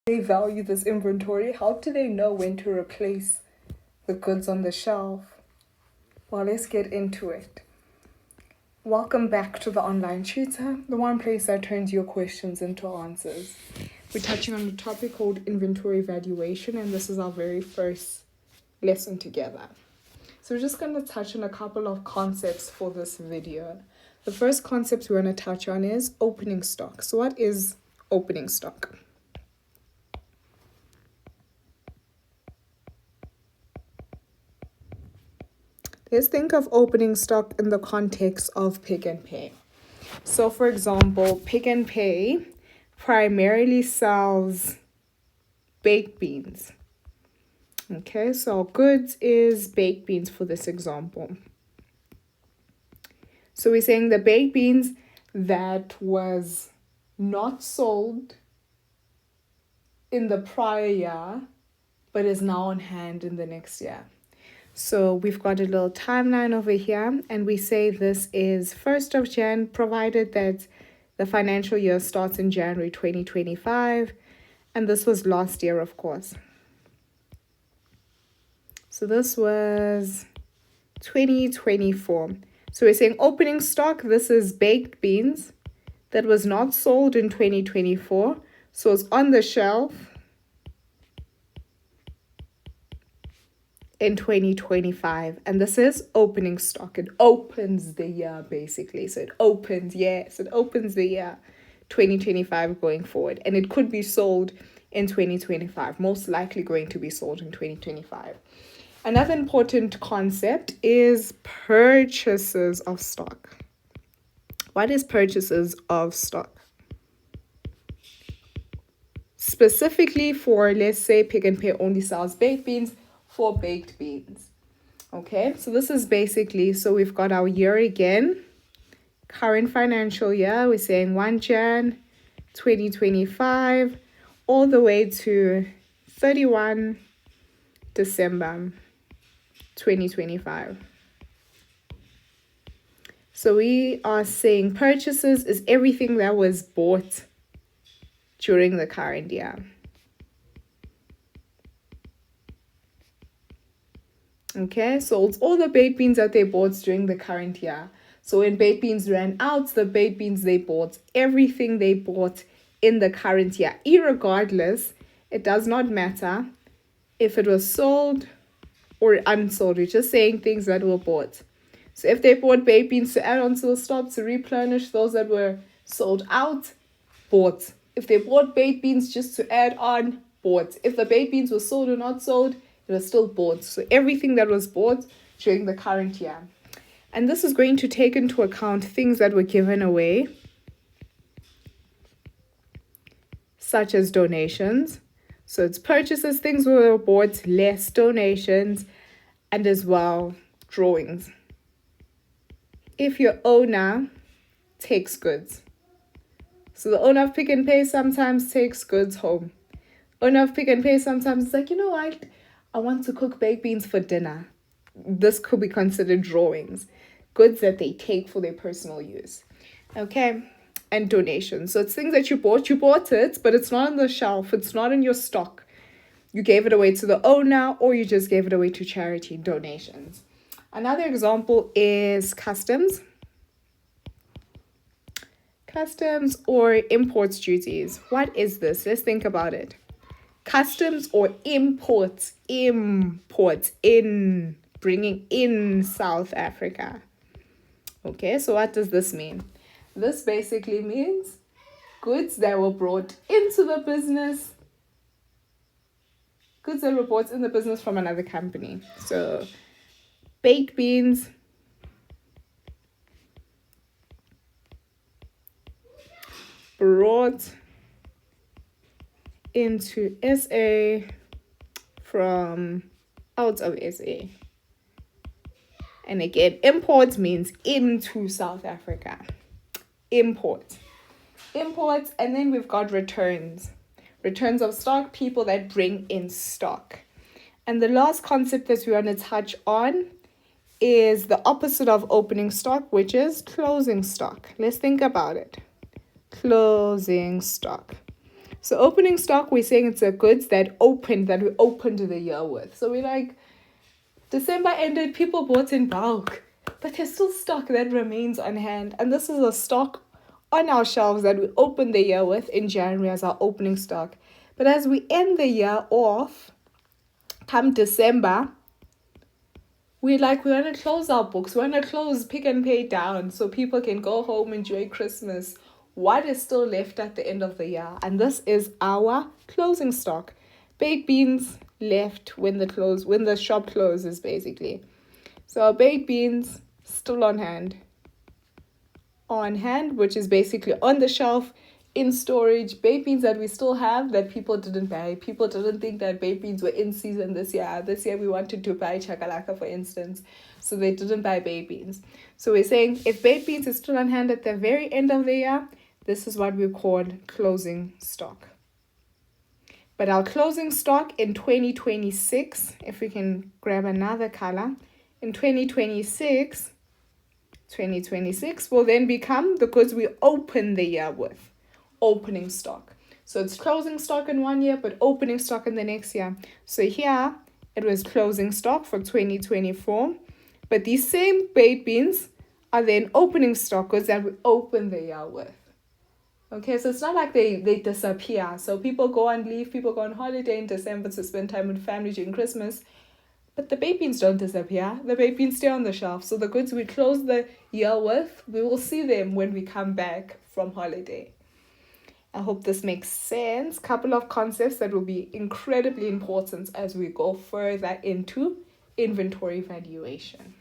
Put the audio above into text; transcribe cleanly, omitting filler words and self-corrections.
They value this inventory? How do they know when to replace the goods on the shelf? Well, let's get into it. Welcome back to the online tutor, the one place that turns your questions into answers. We're touching on a topic called inventory valuation, and this is our very first lesson together. So we're just going to touch on a couple of concepts for this video. The first concept we're going to touch on is opening stock. So what is opening stock? Let's think of opening stock in the context of Pick n Pay. So for example, Pick n Pay primarily sells baked beans. Okay, so goods is baked beans for this example. So we're saying the baked beans that was not sold in the prior year, but is now on hand in the next year. So we've got a little timeline over here, and we say this is 1st of Jan, provided that the financial year starts in January 2025, and this was last year, of course. So this was 2024. So we're saying opening stock, this is baked beans that was not sold in 2024, so it's on the shelf in 2025, and this is opening stock. It opens the year basically. So it opens the year 2025 going forward, and it could be sold in 2025, most likely going to be sold in 2025. Another important concept is purchases of stock. What is purchases of stock? Specifically for, let's say, Pick n Pay only sells baked beans, for baked beans. Okay, so this is basically, so we've got our year again, current financial year, we're saying 1 Jan 2025 all the way to 31 December 2025. So we are saying purchases is everything that was bought during the current year. Okay, so it's all the baked beans that they bought during the current year. So when baked beans ran out, the baked beans they bought, everything they bought in the current year, irregardless, it does not matter if it was sold or unsold. We're just saying things that were bought. So if they bought baked beans to add on to the stock to replenish those that were sold out, bought. If they bought baked beans just to add on, bought. If the baked beans were sold or not sold, it was still bought. So everything that was bought during the current year. And this is going to take into account things that were given away, such as donations. So it's purchases, things were bought, less donations, and as well drawings. If your owner takes goods. So the owner of Pick n Pay sometimes takes goods home. Owner of Pick n Pay sometimes is like, you know what? I want to cook baked beans for dinner. This could be considered drawings. Goods that they take for their personal use. Okay? And donations. So it's things that you bought it, but it's not on the shelf. It's not in your stock. You gave it away to the owner, or you just gave it away to charity. Donations. Another example is customs. Customs or imports duties. What is this? Let's think about it. Customs or imports in bringing in South Africa. Okay, so what does this mean? This basically means goods that were brought into the business, goods that were bought in the business from another company. So baked beans, brought into SA from out of SA. And again, import means into South Africa. Imports, and then we've got returns. Returns of stock, people that bring in stock. And the last concept that we want to touch on is the opposite of opening stock, which is closing stock. Let's think about it. Closing stock. So opening stock, we're saying it's the goods that we opened the year with. So we're like, December ended, people bought in bulk, but there's still stock that remains on hand. And this is a stock on our shelves that we opened the year with in January as our opening stock. But as we end the year off, come December, we want to close our books. We want to close Pick and Pay down so people can go home, enjoy Christmas. What is still left at the end of the year? And this is our closing stock. Baked beans left when the shop closes, basically. So our baked beans still on hand, which is basically on the shelf, in storage. Baked beans that we still have that people didn't buy. People didn't think that baked beans were in season this year. This year we wanted to buy chakalaka, for instance, so they didn't buy baked beans. So we're saying if baked beans is still on hand at the very end of the year, this is what we call closing stock. But our closing stock in 2026, if we can grab another color, in 2026 will then become the goods we open the year with, opening stock. So it's closing stock in 1 year, but opening stock in the next year. So here, it was closing stock for 2024, but these same baked beans are then opening stock goods that we open the year with. Okay, so it's not like they disappear. So people go on leave, people go on holiday in December to spend time with family during Christmas. But the baked beans don't disappear. The baked beans stay on the shelf. So the goods we close the year with, we will see them when we come back from holiday. I hope this makes sense. Couple of concepts that will be incredibly important as we go further into inventory valuation.